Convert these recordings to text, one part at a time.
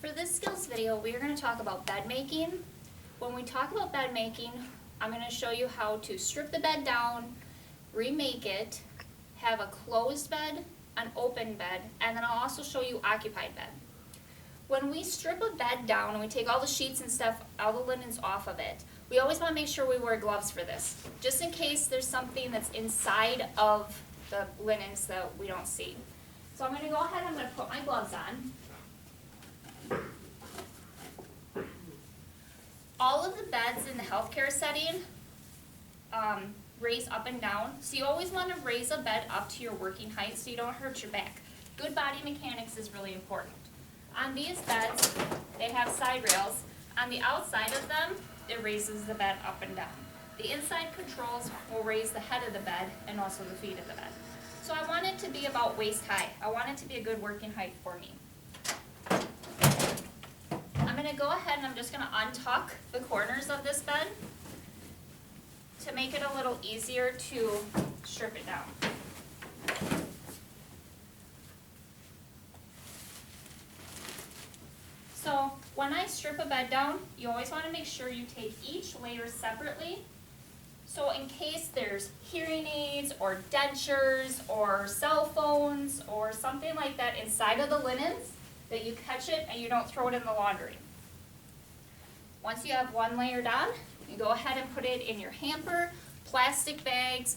For this skills video, we are going to talk about bed making. When we talk about bed making, I'm going to show you how to strip the bed down, remake it, have a closed bed, an open bed, and then I'll also show you occupied bed. When we strip a bed down and we take all the sheets and stuff, all the linens off of it, we always want to make sure we wear gloves for this, just in case there's something that's inside of the linens that we don't see. So I'm going to go ahead and I'm going to put my gloves on. All of the beds in the healthcare setting raise up and down, so you always want to raise a bed up to your working height so you don't hurt your back. Good body mechanics is really important. On these beds, they have side rails. On the outside of them, it raises the bed up and down. The inside controls will raise the head of the bed and also the feet of the bed. So I want it to be about waist high. I want it to be a good working height for me. I'm going to go ahead and I'm just going to untuck the corners of this bed to make it a little easier to strip it down. So when I strip a bed down, you always want to make sure you take each layer separately. So in case there's hearing aids or dentures or cell phones or something like that inside of the linens, that you catch it and you don't throw it in the laundry. Once you have one layer done, you go ahead and put it in your hamper, plastic bags,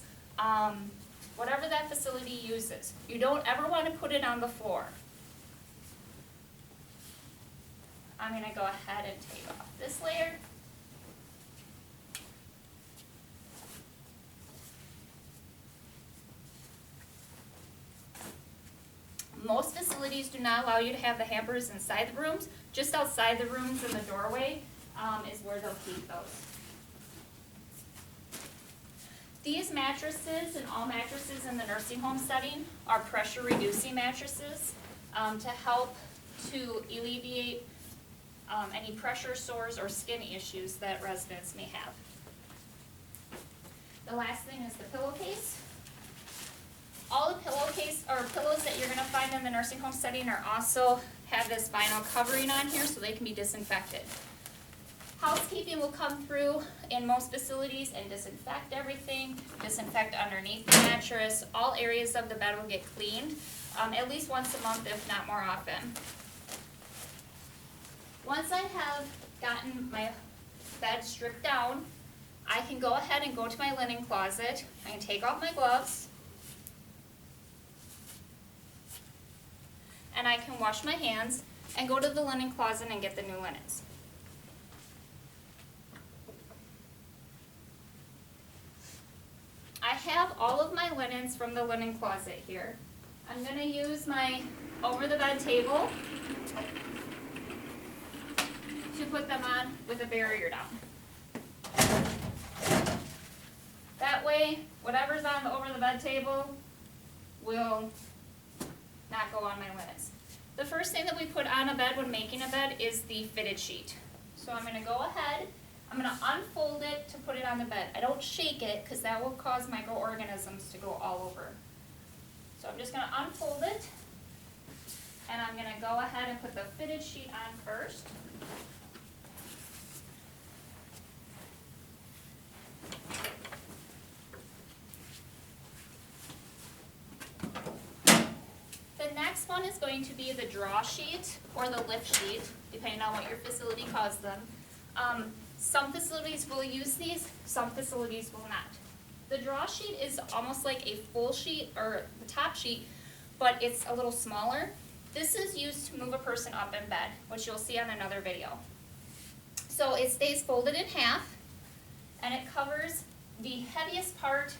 whatever that facility uses. You don't ever want to put it on the floor. I'm going to go ahead and take off this layer. Most facilities do not allow you to have the hampers inside the rooms. Just outside the rooms in the doorway is where they'll keep those. These mattresses and all mattresses in the nursing home setting are pressure reducing mattresses to help to alleviate any pressure sores or skin issues that residents may have. The last thing is the pillowcase. All the pillowcase or pillows that you're going to find in the nursing home setting are also have this vinyl covering on here so they can be disinfected. Housekeeping will come through in most facilities and disinfect everything, disinfect underneath the mattress. All areas of the bed will get cleaned at least once a month, if not more often. Once I have gotten my bed stripped down, I can go ahead and go to my linen closet. I can take off my gloves, and I can wash my hands and go to the linen closet and get the new linens. I have all of my linens from the linen closet here. I'm going to use my over-the-bed table to put them on with a barrier down. That way, whatever's on the over-the-bed table will not go on my linens. The first thing that we put on a bed when making a bed is the fitted sheet. So I'm going to go ahead, I'm going to unfold it to put it on the bed. I don't shake it because that will cause microorganisms to go all over. So I'm just going to unfold it, and I'm going to go ahead and put the fitted sheet on first. The next one is going to be the draw sheet or the lift sheet, depending on what your facility calls them. Some facilities will use these, some facilities will not. The draw sheet is almost like a full sheet or the top sheet, but it's a little smaller. This is used to move a person up in bed, which you'll see on another video. So it stays folded in half, and it covers the heaviest part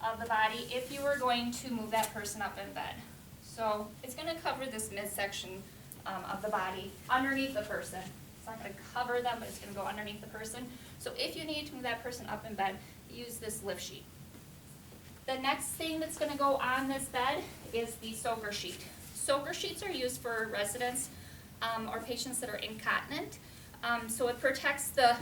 of the body if you were going to move that person up in bed. So it's going to cover this midsection of the body underneath the person. It's not going to cover them, but it's going to go underneath the person. So if you need to move that person up in bed, use this lift sheet. The next thing that's going to go on this bed is the soaker sheet. Soaker sheets are used for residents or patients that are incontinent. So it protects the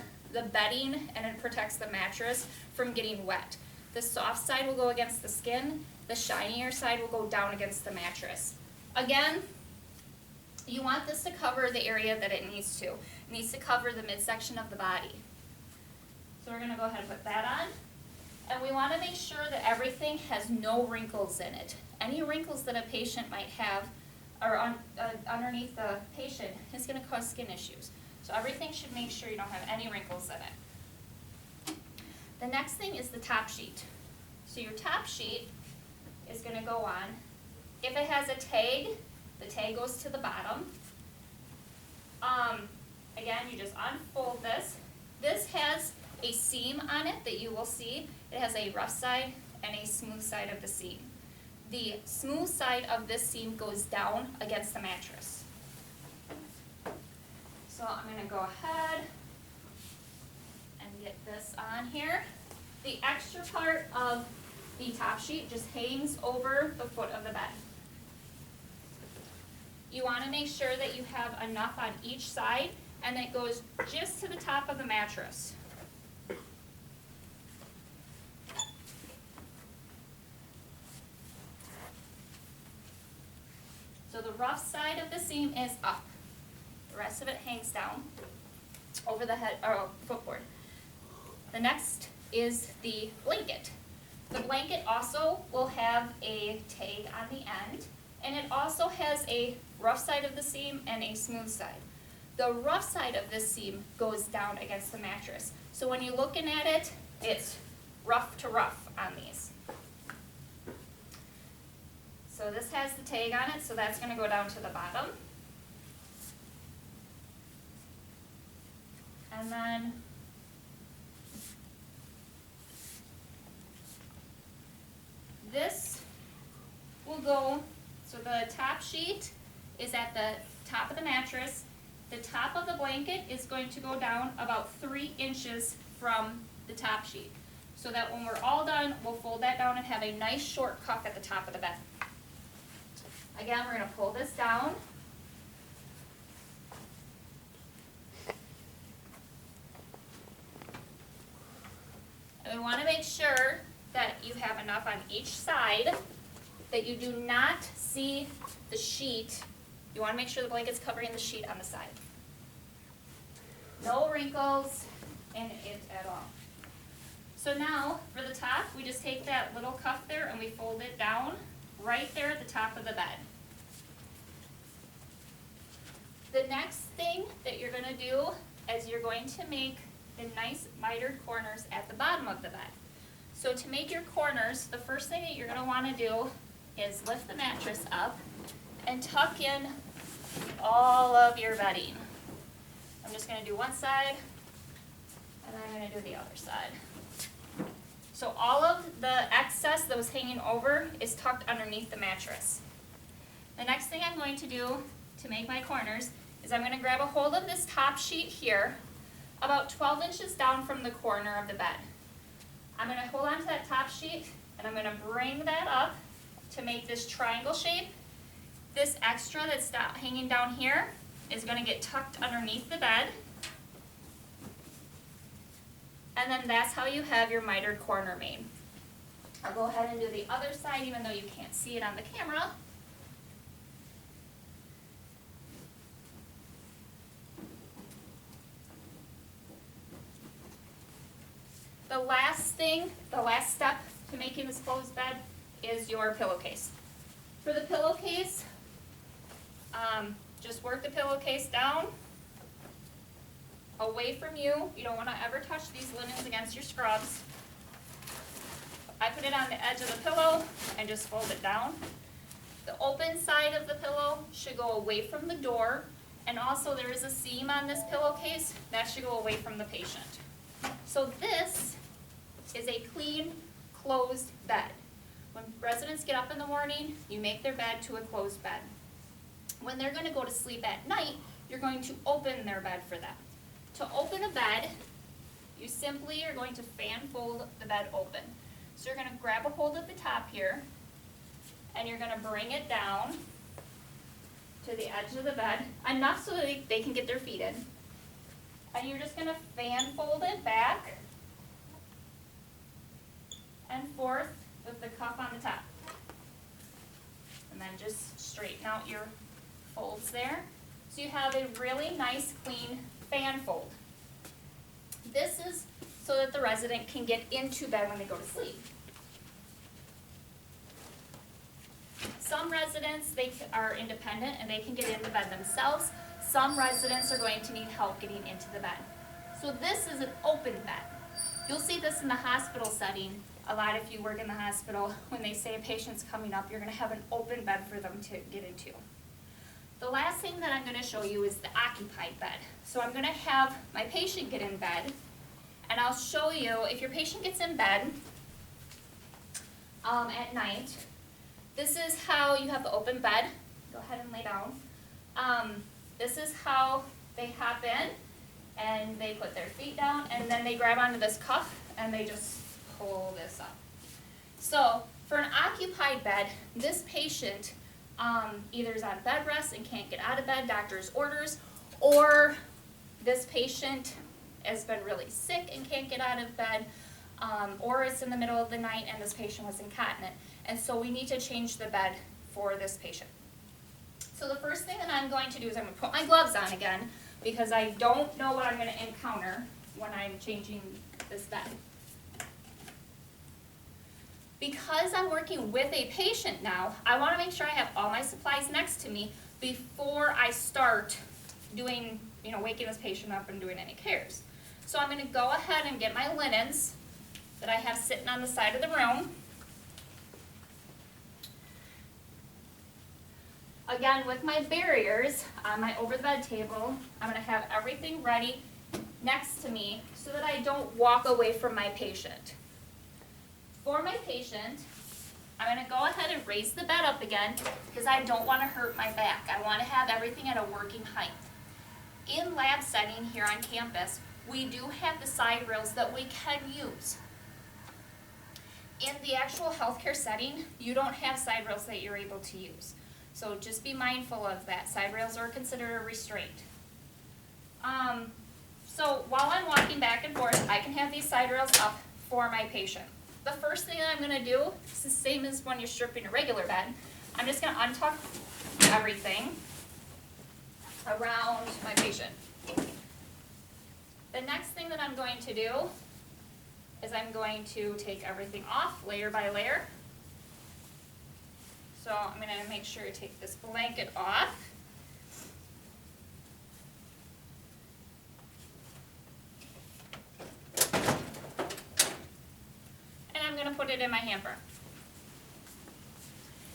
bedding and it protects the mattress from getting wet. The soft side will go against the skin, the shinier side will go down against the mattress. Again, You want this to cover the area that it needs to. It needs to cover the midsection of the body. So we're going to go ahead and put that on. And we want to make sure that everything has no wrinkles in it. Any wrinkles that a patient might have or underneath the patient is going to cause skin issues. So everything should make sure you don't have any wrinkles in it. The next thing is the top sheet. So your top sheet is going to go on. If it has a tag, the tag goes to the bottom. Again, you just unfold this. This has a seam on it that you will see. It has a rough side and a smooth side of the seam. The smooth side of this seam goes down against the mattress. So I'm going to go ahead and get this on here. The extra part of the top sheet just hangs over the foot of the bed. You want to make sure that you have enough on each side and that it goes just to the top of the mattress. So the rough side of the seam is up. The rest of it hangs down over the head or footboard. The next is the blanket. The blanket also will have a tag on the end, and it also has a rough side of the seam and a smooth side. The rough side of this seam goes down against the mattress. So when you're looking at it, it's rough to rough on these. So this has the tag on it, so that's going to go down to the bottom. And then this will go, so the top sheet is at the top of the mattress. The top of the blanket is going to go down about 3 inches from the top sheet. So that when we're all done, we'll fold that down and have a nice short cuff at the top of the bed. Again, we're going to pull this down. And we want to make sure that you have enough on each side that you do not see the sheet. You want to make sure the blanket's covering the sheet on the side. No wrinkles in it at all. So now, for the top, we just take that little cuff there and we fold it down right there at the top of the bed. The next thing that you're going to do is you're going to make the nice mitered corners at the bottom of the bed. So to make your corners, the first thing that you're going to want to do is lift the mattress up and tuck in all of your bedding. I'm just going to do one side, and then I'm going to do the other side. So all of the excess that was hanging over is tucked underneath the mattress. The next thing I'm going to do to make my corners is I'm going to grab a hold of this top sheet here, about 12 inches down from the corner of the bed. I'm going to hold on to that top sheet, and I'm going to bring that up to make this triangle shape. This extra that's hanging down here is going to get tucked underneath the bed. And then that's how you have your mitered corner made. I'll go ahead and do the other side even though you can't see it on the camera. The last step to making this closed bed is your pillowcase. For the pillowcase, just work the pillowcase down away from you. You don't want to ever touch these linens against your scrubs. I put it on the edge of the pillow and just fold it down. The open side of the pillow should go away from the door, and also there is a seam on this pillowcase that should go away from the patient. So this is a clean, closed bed. When residents get up in the morning, you make their bed to a closed bed. When they're going to go to sleep at night, you're going to open their bed for them. To open a bed, you simply are going to fan fold the bed open. So you're going to grab a hold of the top here, and you're going to bring it down to the edge of the bed, enough so that they can get their feet in. And you're just going to fan fold it back and forth with the cuff on the top. And then just straighten out your folds there. So you have a really nice, clean fan fold. This is so that the resident can get into bed when they go to sleep. Some residents, they are independent and they can get into bed themselves. Some residents are going to need help getting into the bed. So this is an open bed. You'll see this in the hospital setting. A lot if you work in the hospital, when they say a patient's coming up, you're going to have an open bed for them to get into. The last thing that I'm going to show you is the occupied bed. So I'm going to have my patient get in bed, and I'll show you if your patient gets in bed at night. This is how you have the open bed. Go ahead and lay down. This is how they hop in, and they put their feet down, and then they grab onto this cuff, and they just pull this up. So for an occupied bed, this patient either is on bed rest and can't get out of bed, doctor's orders, or this patient has been really sick and can't get out of bed, or it's in the middle of the night and this patient was incontinent. And so we need to change the bed for this patient. So the first thing that I'm going to do is I'm going to put my gloves on again because I don't know what I'm going to encounter when I'm changing this bed. Because I'm working with a patient now, I want to make sure I have all my supplies next to me before I start doing, waking this patient up and doing any cares. So I'm going to go ahead and get my linens that I have sitting on the side of the room. Again, with my barriers on my over-the-bed table, I'm going to have everything ready next to me so that I don't walk away from my patient. For my patient, I'm going to go ahead and raise the bed up again because I don't want to hurt my back. I want to have everything at a working height. In lab setting here on campus, we do have the side rails that we can use. In the actual healthcare setting, you don't have side rails that you're able to use. So just be mindful of that. Side rails are considered a restraint. So while I'm walking back and forth, I can have these side rails up for my patient. The first thing that I'm going to do is the same as when you're stripping a regular bed. I'm just going to untuck everything around my patient. The next thing that I'm going to do is I'm going to take everything off layer by layer. So I'm going to make sure to take this blanket off. And I'm going to put it in my hamper.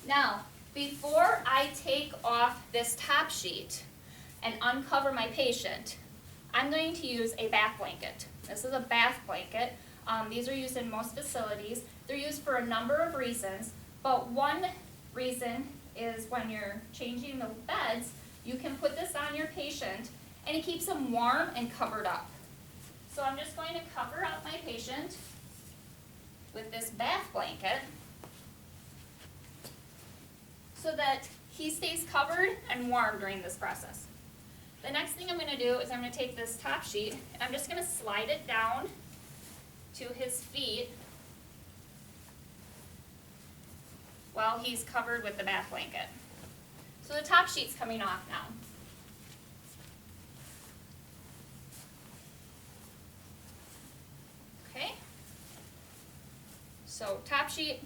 Now, before I take off this top sheet and uncover my patient, I'm going to use a bath blanket. This is a bath blanket. These are used in most facilities. They're used for a number of reasons, but one reason is when you're changing the beds, you can put this on your patient and it keeps them warm and covered up. So I'm just going to cover up my patient with this bath blanket so that he stays covered and warm during this process. The next thing I'm going to do is I'm going to take this top sheet and I'm just going to slide it down to his feet while he's covered with the bath blanket. So the top sheet's coming off now. Okay? So top sheet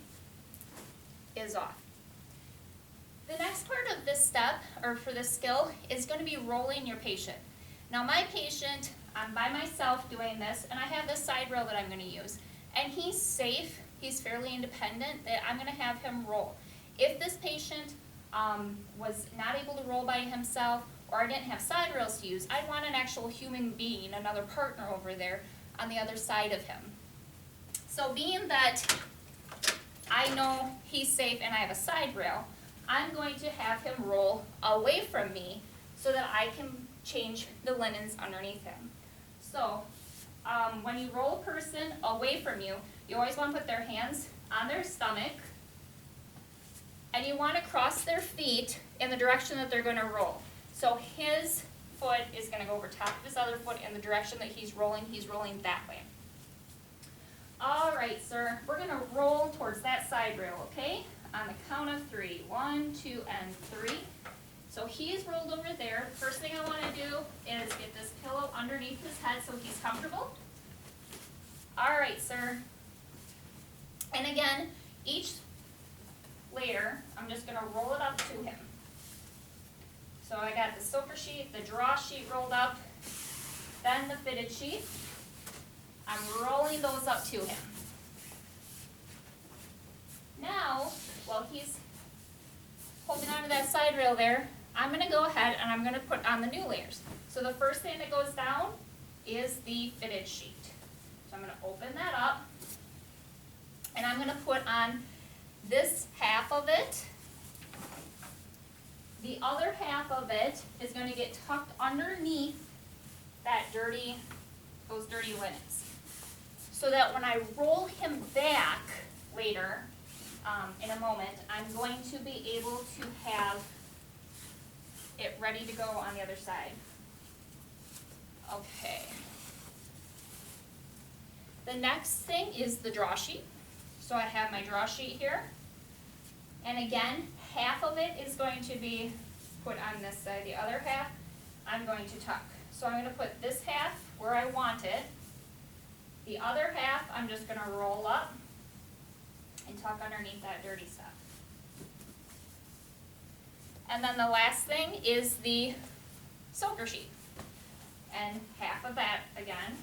is off. The next part of this step, or for this skill, is going to be rolling your patient. Now my patient, I'm by myself doing this, and I have this side rail that I'm going to use. And he's safe, he's fairly independent, that I'm going to have him roll. If this patient was not able to roll by himself, or I didn't have side rails to use, I'd want an actual human being, another partner over there on the other side of him. So being that I know he's safe and I have a side rail, I'm going to have him roll away from me so that I can change the linens underneath him. So when you roll a person away from you, you always want to put their hands on their stomach, and you want to cross their feet in the direction that they're going to roll. So his foot is going to go over top of his other foot in the direction that he's rolling that way. All right, sir, we're going to roll towards that side rail, okay? On the count of 3. 1, 2, and 3. So he is rolled over there. The first thing I want to do is get this pillow underneath his head so he's comfortable. All right, sir. And again, each layer, I'm just going to roll it up to him. So I got the soaker sheet, the draw sheet rolled up, then the fitted sheet. I'm rolling those up to him. Now, while he's holding onto that side rail there, I'm going to go ahead and I'm going to put on the new layers. So the first thing that goes down is the fitted sheet. So I'm going to open that up, and I'm going to put on this half of it. The other half of it is going to get tucked underneath those dirty linens. So that when I roll him back later, in a moment, I'm going to be able to have it ready to go on the other side. Okay. The next thing is the draw sheet. So I have my draw sheet here. And again, half of it is going to be put on this side. The other half, I'm going to tuck. So I'm going to put this half where I want it. The other half, I'm just going to roll up and tuck underneath that dirty stuff. And then the last thing is the soaker sheet. And half of that again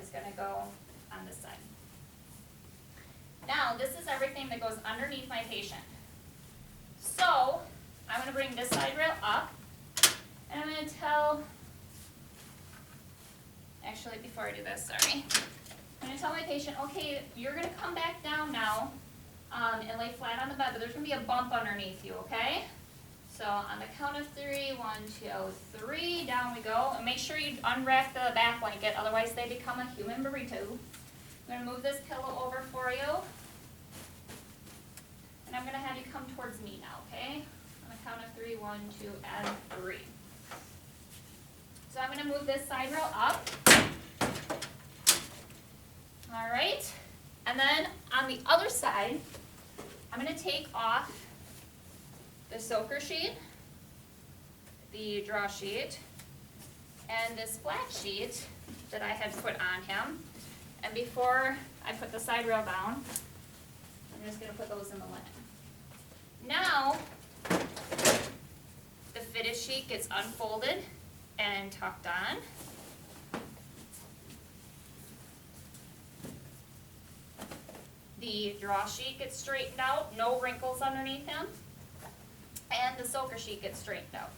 is going to go on this side. Now, this is everything that goes underneath my patient. So, I'm going to bring this side rail up, and I'm going to tell, actually before I do this, sorry. I'm going to tell my patient, okay, you're going to come back down now and lay flat on the bed, but there's going to be a bump underneath you, okay? So on the count of 3, 1, 2, 3, down we go. And make sure you unwrap the back blanket, otherwise they become a human burrito. I'm going to move this pillow over for you. And I'm going to have you come towards me now, okay? On the count of 3, 1, 2, and 3. So I'm going to move this side rail up. All right. And then on the other side, I'm going to take off the soaker sheet, the draw sheet, and this flat sheet that I had put on him. And before I put the side rail down, I'm just going to put those in the linen. Now, the fitted sheet gets unfolded and tucked on. The draw sheet gets straightened out, no wrinkles underneath him. And the soaker sheet gets straightened out.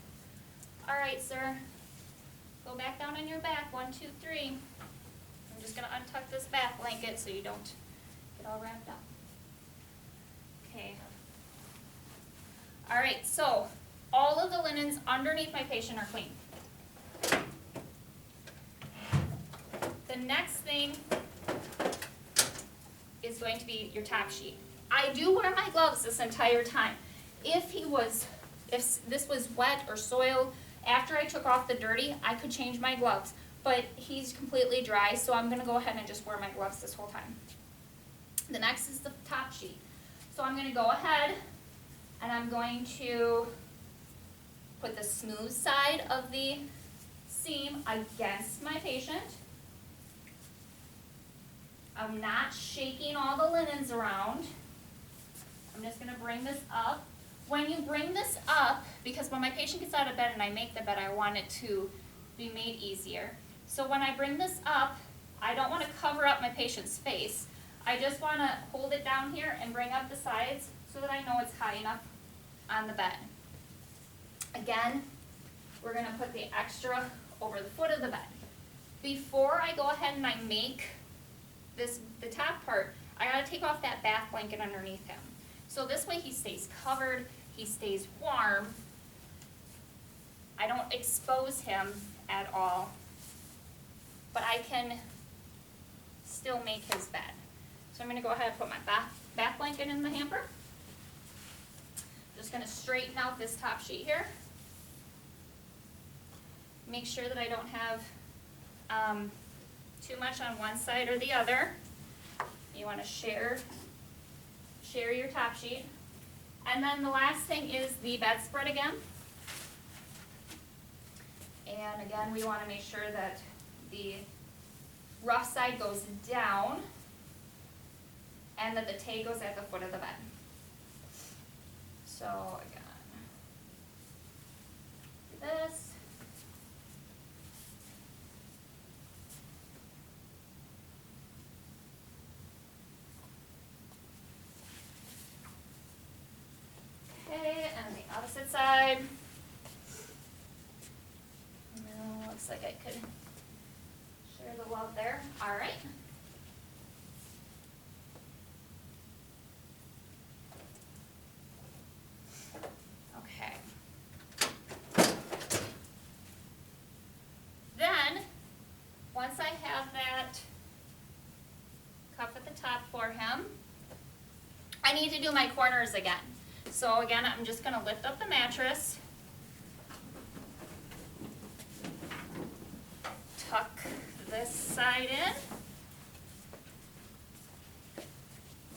All right, sir. Go back down on your back. 1, 2, 3. I'm just going to untuck this back blanket so you don't get all wrapped up. Okay. All right, so all of the linens underneath my patient are clean. The next thing is going to be your top sheet. I do wear my gloves this entire time. If this was wet or soiled, after I took off the dirty, I could change my gloves. But he's completely dry, so I'm going to go ahead and just wear my gloves this whole time. The next is the top sheet. So I'm going to go ahead and I'm going to put the smooth side of the seam against my patient. I'm not shaking all the linens around. I'm just going to bring this up. When you bring this up, because when my patient gets out of bed and I make the bed, I want it to be made easier. So when I bring this up, I don't want to cover up my patient's face. I just want to hold it down here and bring up the sides so that I know it's high enough on the bed. Again, we're going to put the extra over the foot of the bed. Before I go ahead and I make the top part, I got to take off that bath blanket underneath him. So this way he stays covered, he stays warm. I don't expose him at all, but I can still make his bed. So I'm going to go ahead and put my bath blanket in the hamper. Just going to straighten out this top sheet here. Make sure that I don't have too much on one side or the other. You want to share share your top sheet. And then the last thing is the bedspread again. And again, we want to make sure that the rough side goes down and that the tay goes at the foot of the bed. So again, do this. Okay, and the opposite side. No, looks like I could share the love there. All right. Okay. Then, once I have that cuff at the top for him, I need to do my corners again. So again, I'm just going to lift up the mattress, tuck this side in,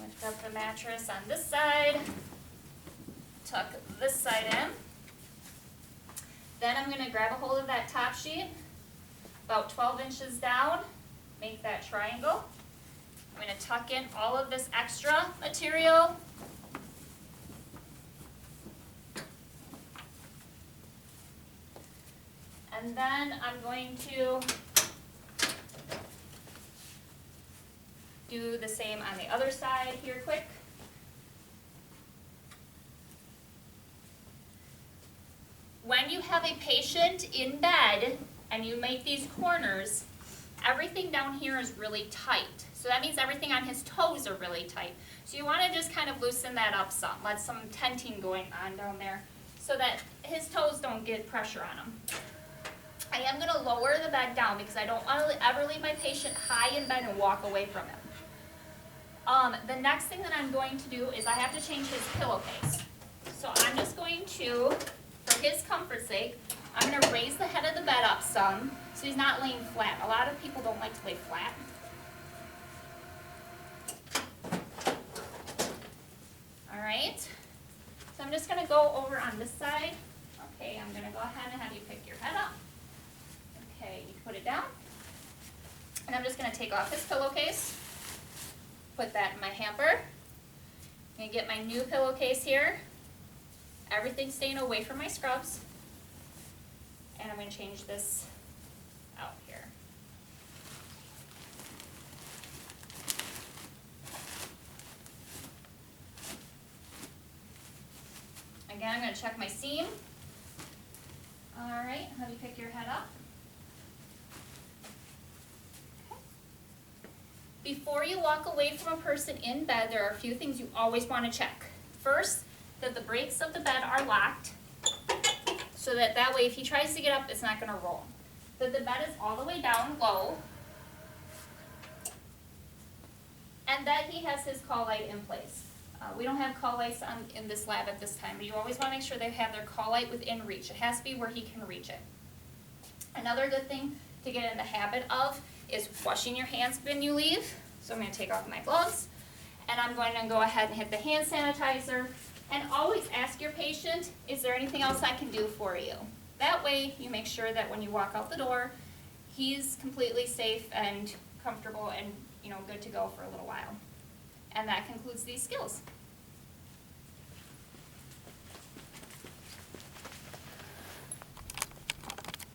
lift up the mattress on this side, tuck this side in. Then I'm going to grab a hold of that top sheet, about 12 inches down, make that triangle. I'm going to tuck in all of this extra material. And then I'm going to do the same on the other side here quick. When you have a patient in bed and you make these corners, everything down here is really tight. So that means everything on his toes are really tight. So you want to just kind of loosen that up some, let some tenting going on down there so that his toes don't get pressure on them. I am going to lower the bed down because I don't want to ever leave my patient high in bed and walk away from him. The next thing that I'm going to do is I have to change his pillowcase. So I'm just going to, for his comfort's sake, I'm going to raise the head of the bed up some so he's not laying flat. A lot of people don't like to lay flat. All right. So I'm just going to go over on this side. Okay, I'm going to go ahead and have you pick your head up. Okay, you can put it down. And I'm just going to take off his pillowcase, put that in my hamper. I'm going to get my new pillowcase here. Everything's staying away from my scrubs. And I'm going to change this out here. Again, I'm going to check my seam. All right, have you pick your head up. Before you walk away from a person in bed, there are a few things you always want to check. First, that the brakes of the bed are locked, so that way if he tries to get up, it's not going to roll. That the bed is all the way down low, and that he has his call light in place. We don't have call lights in this lab at this time, but you always want to make sure they have their call light within reach. It has to be where he can reach it. Another good thing to get in the habit of is washing your hands when you leave. So I'm going to take off my gloves, and I'm going to go ahead and hit the hand sanitizer. And always ask your patient, is there anything else I can do for you? That way you make sure that when you walk out the door, he's completely safe and comfortable and good to go for a little while. And that concludes these skills.